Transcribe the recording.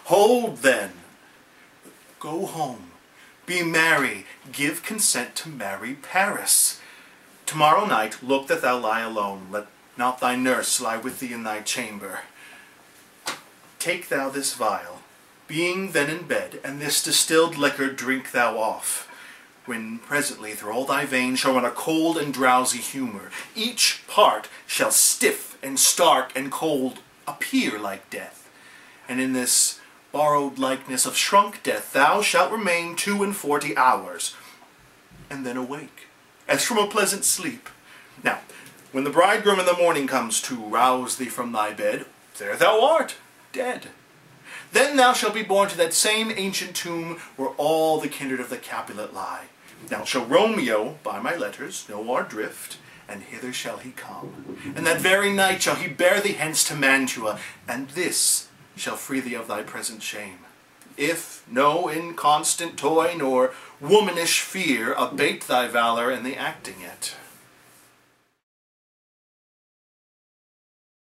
Hold then, go home, be merry, give consent to marry Paris. Tomorrow night look that thou lie alone, let not thy nurse lie with thee in thy chamber. Take thou this vial, being then in bed, and this distilled liquor drink thou off, when presently through all thy veins shall run a cold and drowsy humour. Each part shall stiff and stark and cold appear like death, and in this borrowed likeness of shrunk death thou shalt remain 42 hours, and then awake, as from a pleasant sleep. Now, when the bridegroom in the morning comes to rouse thee from thy bed, there thou art, dead. Then thou shalt be borne to that same ancient tomb where all the kindred of the Capulet lie. Now shall Romeo, by my letters, know our drift, and hither shall he come. And that very night shall he bear thee hence to Mantua, and this shall free thee of thy present shame. If no inconstant toy nor womanish fear abate thy valour in the acting it.